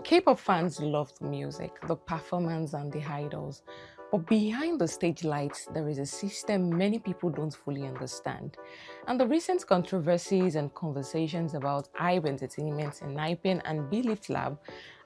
K-pop fans love the music, the performance, and the idols. But behind the stage lights, there is a system many people don't fully understand. And the recent controversies and conversations about IVE Entertainment and NIPIN and Belief Lab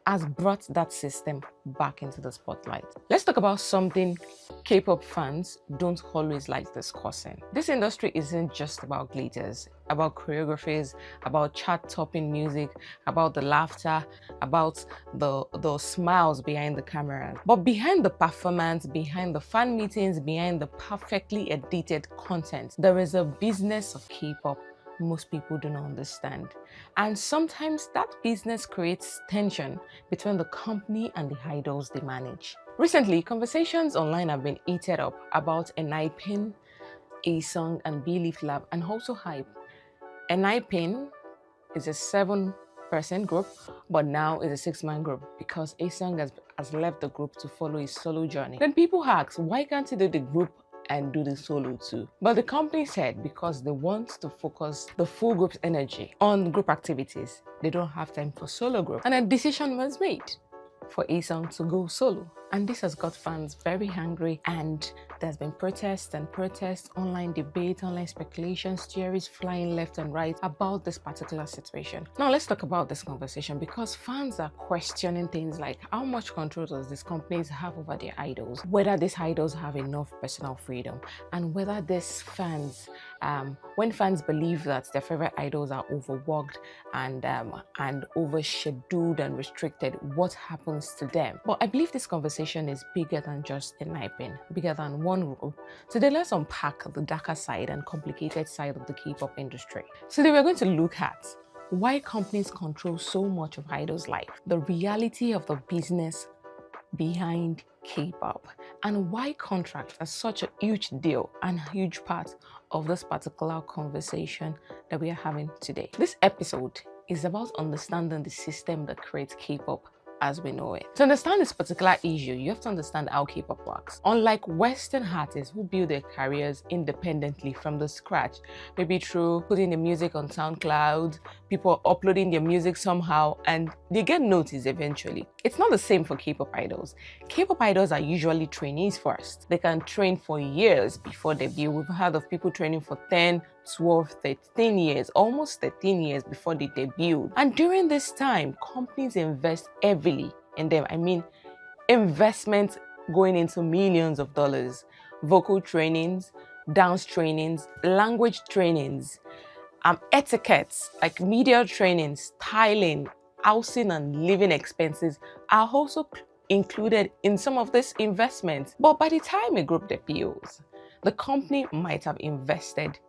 has brought that system back into the spotlight. Let's talk about something K-pop fans don't always like discussing. This industry isn't just about glitters, about choreographies, about chart-topping music, about the laughter, about the smiles behind the camera. But behind the performance, behind the fan meetings, behind the perfectly edited content, there is a business of K-pop most people do not understand. And sometimes that business creates tension between the company and the idols they manage. Recently, conversations online have been heated up about NIPIN, A-Song, and Belief Lab, and also Hype. NIPIN is a 7-person group, but now is a 6-man group because A-Song has left the group to follow his solo journey. Then people ask, why can't he do the group and do the solo too? But the company said because they want to focus the full group's energy on group activities, they don't have time for solo group. And a decision was made for A-Song to go solo. And this has got fans very angry, and there's been protests and protests, online debate, online speculations, theories flying left and right about this particular situation. Now let's talk about this conversation, because fans are questioning things like how much control does these companies have over their idols, whether these idols have enough personal freedom, and whether these fans, when fans believe that their favorite idols are overworked and overscheduled and restricted, what happens to them? But I believe this conversation is bigger than just a NIPIN, bigger than one group. Today, let's unpack the darker side and complicated side of the K-pop industry. Today, we're going to look at why companies control so much of idols' life, the reality of the business behind K-pop, and why contracts are such a huge deal and a huge part of this particular conversation that we are having today. This episode is about understanding the system that creates K-pop as we know it. To understand this particular issue, you have to understand how K-pop works. Unlike Western artists who build their careers independently from the scratch, maybe through putting the music on SoundCloud, people uploading their music somehow, and they get noticed eventually. It's not the same for K-pop idols. K-pop idols are usually trainees first. They can train for years before debut. We've heard of people training for 10, 12, 13 years, almost 13 years before they debut. And during this time, companies invest heavily in them. I mean, investments going into millions of dollars. Vocal trainings, dance trainings, language trainings, etiquettes like media training, styling, housing and living expenses are also included in some of this investment. But by the time a group debuts, the company might have invested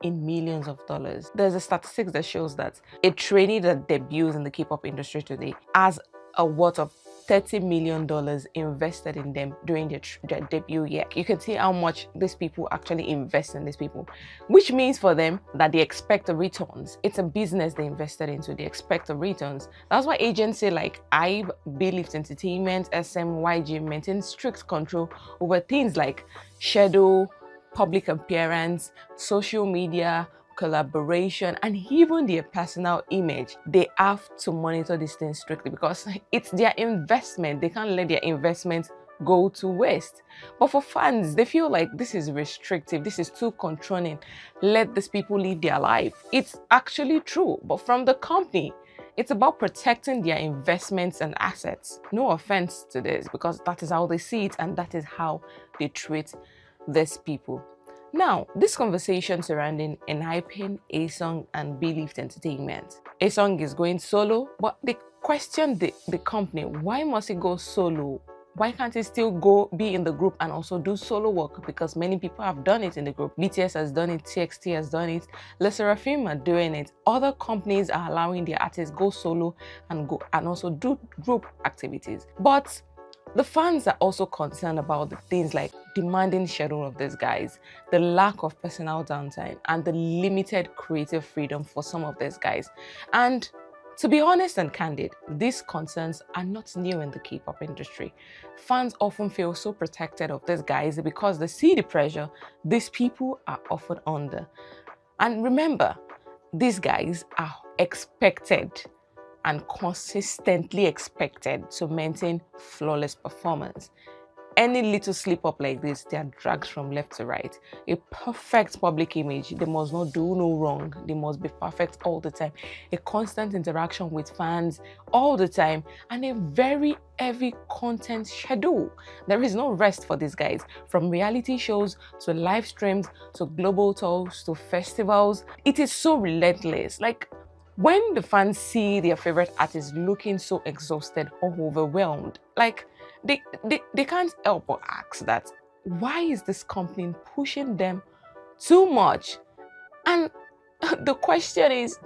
in millions of dollars. There's a statistics that shows that a trainee that debuts in the K-pop industry today has a worth of $30 million invested in them during their debut year. You can see how much these people actually invest in these people, which means for them that they expect the returns. It's a business they invested into, they expect the returns. That's why agencies like IVE, Belief Entertainment, SMYG maintain strict control over things like schedule, public appearance, social media, collaboration, and even their personal image. They have to monitor these things strictly because it's their investment. They can't let their investment go to waste. But for fans, they feel like this is restrictive, this is too controlling. Let these people live their life. It's actually true, but from the company, it's about protecting their investments and assets. No offense to this, because that is how they see it and that is how they treat these people. Now, this conversation surrounding NIPIN, A-Song, and Belief Entertainment. A-Song is going solo, but they question the company. Why must it go solo? Why can't it still be in the group and also do solo work? Because many people have done it in the group. BTS has done it, TXT has done it, Le Sserafim are doing it. Other companies are allowing their artists go solo and also do group activities. But the fans are also concerned about the things like demanding schedule of these guys, the lack of personal downtime, and the limited creative freedom for some of these guys. And to be honest and candid, these concerns are not new in the K-pop industry. Fans often feel so protected of these guys because they see the pressure these people are often under. And remember, these guys are expected and consistently expected to maintain flawless performance. Any little slip up like this, they are dragged from left to right. A perfect public image, they must not do no wrong. They must be perfect all the time. A constant interaction with fans all the time, and a very heavy content schedule. There is no rest for these guys. From reality shows to live streams to global tours to festivals, it is so relentless. Like, when the fans see their favorite artist looking so exhausted or overwhelmed, like they can't help but ask that, why is this company pushing them too much? And the question is,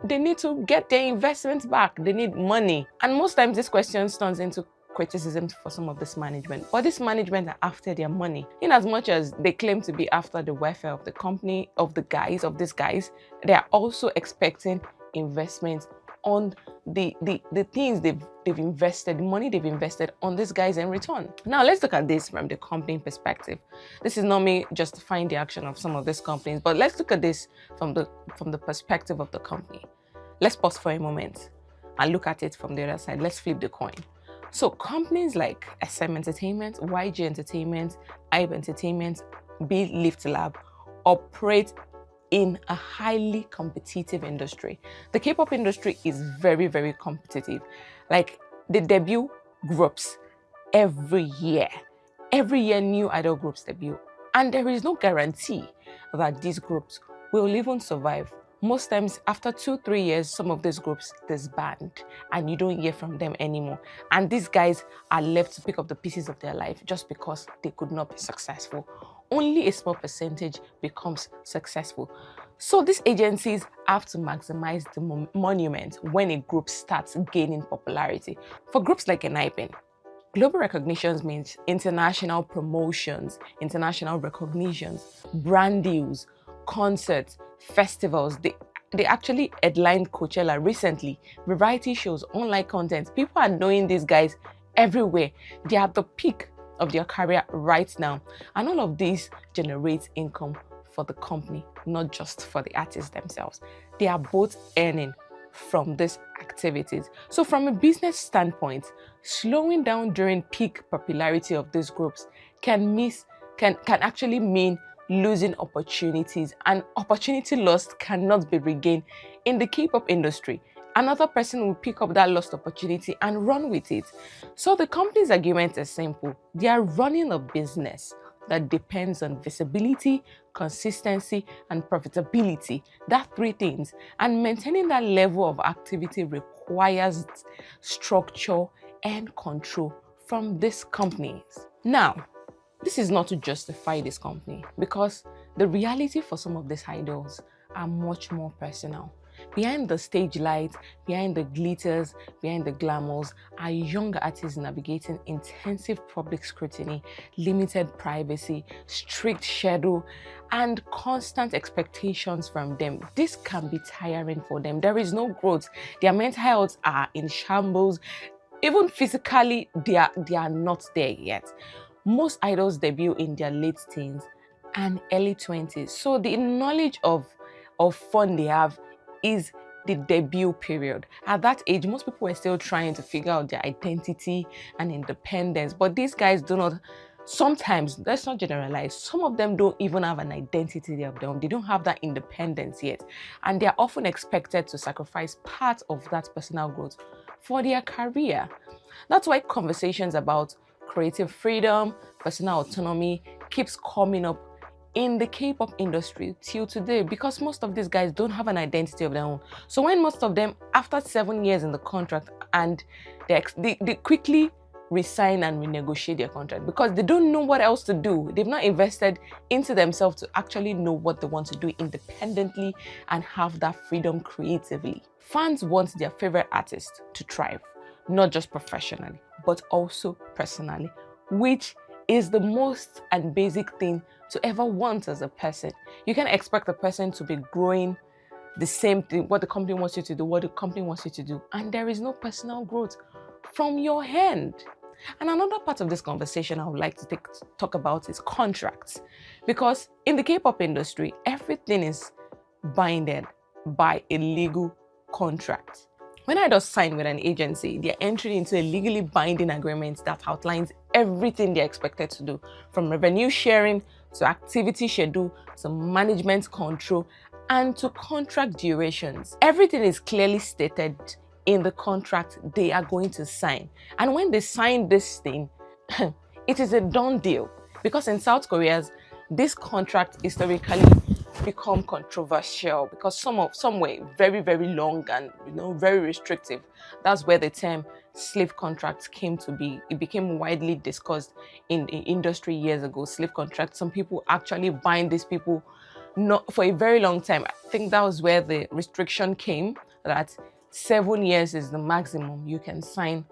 they need to get their investments back. They need money. And most times this question turns into criticism for some of this management. But this management are after their money. In as much as they claim to be after the welfare of the company, of these guys, they are also expecting investment on the things they've invested, the money they've invested on these guys in return. Now let's look at this from the company perspective. This is not me justifying the action of some of these companies, but let's look at this from the perspective of the company. Let's pause for a moment and look at it from the other side. Let's flip the coin. So companies like SM Entertainment, YG Entertainment, IBE Entertainment, Be Lift Lab operate in a highly competitive industry. The K-pop industry is very, very competitive. Like, they debut groups every year. Every year, new idol groups debut. And there is no guarantee that these groups will even survive. Most times, after 2-3 years, some of these groups disband and you don't hear from them anymore. And these guys are left to pick up the pieces of their life just because they could not be successful. Only a small percentage becomes successful. So these agencies have to maximize the monument when a group starts gaining popularity. For groups like ENHYPEN, global recognitions means international promotions, international recognitions, brand deals, concerts, festivals. They actually headlined Coachella recently, variety shows, online content. People are knowing these guys everywhere. They are at the peak of their career right now. And all of this generates income for the company, not just for the artists themselves. They are both earning from these activities. So from a business standpoint, slowing down during peak popularity of these groups can actually mean losing opportunities, and opportunity lost cannot be regained. In the K-pop industry, another person will pick up that lost opportunity and run with it. So the company's argument is simple. They are running a business that depends on visibility, consistency, and profitability. That three things. And maintaining that level of activity requires structure and control from these companies. Now, this is not to justify this company, because the reality for some of these idols are much more personal. Behind the stage lights, behind the glitters, behind the glamours are young artists navigating intensive public scrutiny, limited privacy, strict schedule, and constant expectations from them. This can be tiring for them. There is no growth. Their mental health are in shambles. Even physically, they are not there yet. Most idols debut in their late teens and early 20s. So the knowledge of fun they have is the debut period. At that age, most people are still trying to figure out their identity and independence. But these guys do not, sometimes, let's not generalize, some of them don't even have an identity of their own. They don't have that independence yet. And they are often expected to sacrifice part of that personal growth for their career. That's why conversations about creative freedom, personal autonomy keeps coming up in the K-pop industry till today, because most of these guys don't have an identity of their own. So when most of them, after 7 years in the contract, and they quickly resign and renegotiate their contract because they don't know what else to do. They've not invested into themselves to actually know what they want to do independently and have that freedom creatively. Fans want their favorite artist to thrive, not just professionally, but also personally, which is the most and basic thing to ever want as a person. You can't expect a person to be growing the same thing, what the company wants you to do, what the company wants you to do, and there is no personal growth from your end. And another part of this conversation I would like to talk about is contracts. Because in the K-pop industry, everything is binded by a legal contract. When idols sign with an agency, they're entering into a legally binding agreement that outlines everything they're expected to do, from revenue sharing to activity schedule to management control and to contract durations. Everything is clearly stated in the contract they are going to sign. And when they sign this thing, it is a done deal. Because in South Korea, this contract historically become controversial because some were very, very long and very restrictive. That's where the term slave contracts came to be. It became widely discussed in the industry years ago. Slave contracts. Some people actually bind these people not for a very long time. I think that was where the restriction came, that 7 years is the maximum you can sign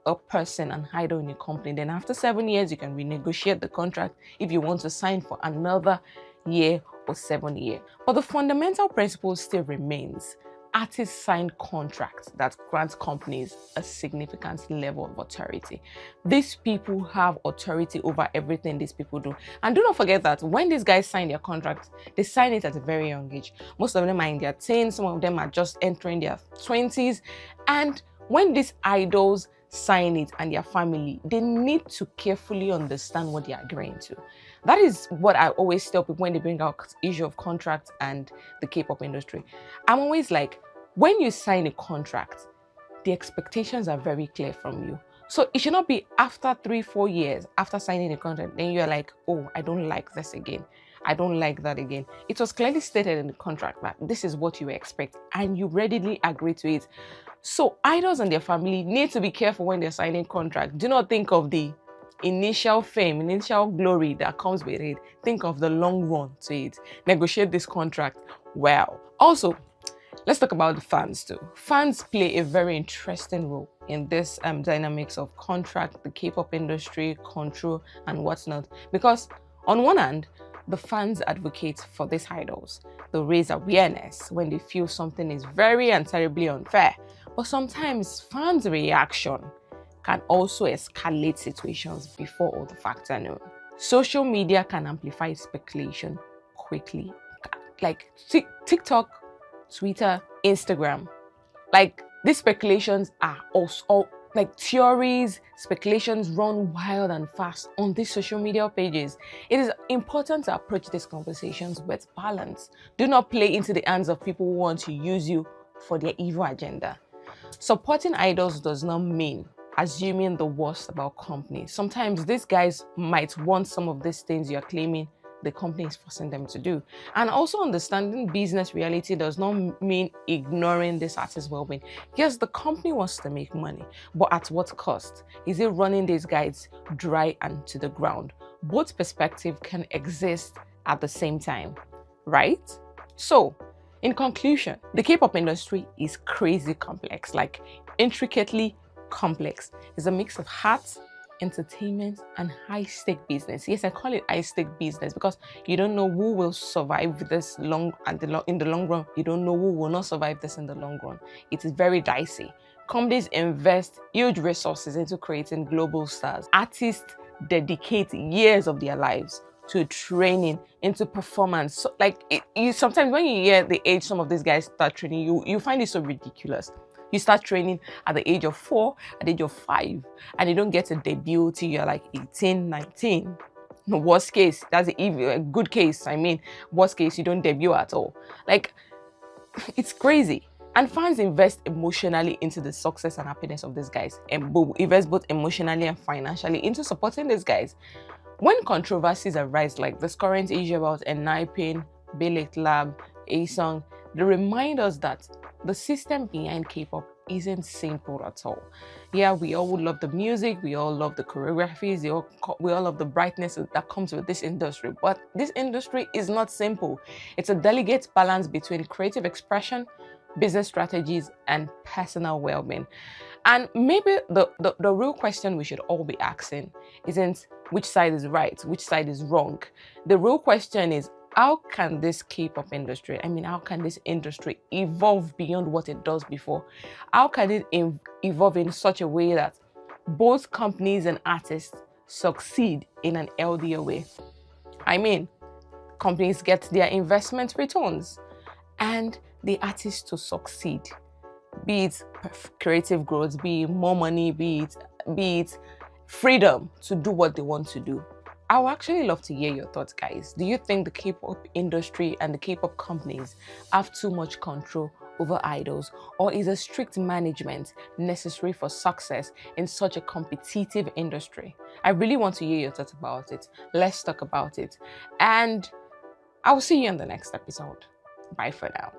a person and idle in a company. Then after 7 years, you can renegotiate the contract if you want to sign for another year or 7 years. But the fundamental principle still remains. Artists sign contracts that grant companies a significant level of authority. These people have authority over everything these people do. And do not forget that when these guys sign their contracts, they sign it at a very young age. Most of them are in their teens, some of them are just entering their 20s. And when these idols sign it and their family, they need to carefully understand what they are agreeing to. That is what I always tell people when they bring out issue of contract and the K-pop industry. I'm always like, when you sign a contract, the expectations are very clear from you. So it should not be after 3-4 years after signing a contract, then you're like, oh, I don't like this again. I don't like that again. It was clearly stated in the contract that this is what you expect and you readily agree to it. So idols and their family need to be careful when they're signing contract. Do not think of the initial fame, initial glory that comes with it. Think of the long run to it. Negotiate this contract well. Also, let's talk about the fans too. Fans play a very interesting role in this dynamics of contract, the K-pop industry, control, and whatnot. Because on one hand, the fans advocate for these idols. They raise awareness when they feel something is very and terribly unfair. But sometimes fans' reaction can also escalate situations before all the facts are known. Social media can amplify speculation quickly. Like TikTok, Twitter, Instagram. Like these speculations are also like theories, speculations run wild and fast on these social media pages. It is important to approach these conversations with balance. Do not play into the hands of people who want to use you for their evil agenda. Supporting idols does not mean assuming the worst about companies. Sometimes these guys might want some of these things you're claiming the company is forcing them to do. And also understanding business reality does not mean ignoring this artist's well-being. Yes, the company wants to make money, but at what cost? Is it running these guys dry and to the ground? Both perspectives can exist at the same time, right? So, in conclusion, the K-pop industry is crazy complex, like intricately complex. It's a mix of art, entertainment, and high-stake business. Yes, I call it high-stake business because you don't know who will survive this in the long run. You don't know who will not survive this in the long run. It is very dicey. Companies invest huge resources into creating global stars. Artists dedicate years of their lives to training, into performance. So, sometimes when you hear the age some of these guys start training, you find it so ridiculous. You start training at the age of 4, at the age of 5, and you don't get a debut till you're like 18, 19. No, worst case, that's a good case. I mean, worst case, you don't debut at all. Like, it's crazy. And fans invest emotionally into the success and happiness of these guys, and invest both emotionally and financially into supporting these guys. When controversies arise, like this current issue about Enhypen, Billet Lab, A-Song, they remind us that the system behind K-pop isn't simple at all. Yeah, we all would love the music, we all love the choreographies, we all love the brightness that comes with this industry. But this industry is not simple. It's a delicate balance between creative expression, business strategies, and personal well-being. And maybe the real question we should all be asking isn't which side is right, which side is wrong. The real question is, how can this K-pop industry, how can this industry evolve beyond what it does before? How can it evolve in such a way that both companies and artists succeed in an healthier way? Companies get their investment returns and the artists to succeed. be it creative growth, be it more money, be it freedom to do what they want to do. I would actually love to hear your thoughts, guys. Do you think the K-pop industry and the K-pop companies have too much control over idols, or is a strict management necessary for success in such a competitive industry? I really want to hear your thoughts about it. Let's talk about it. And I will see you in the next episode. Bye for now.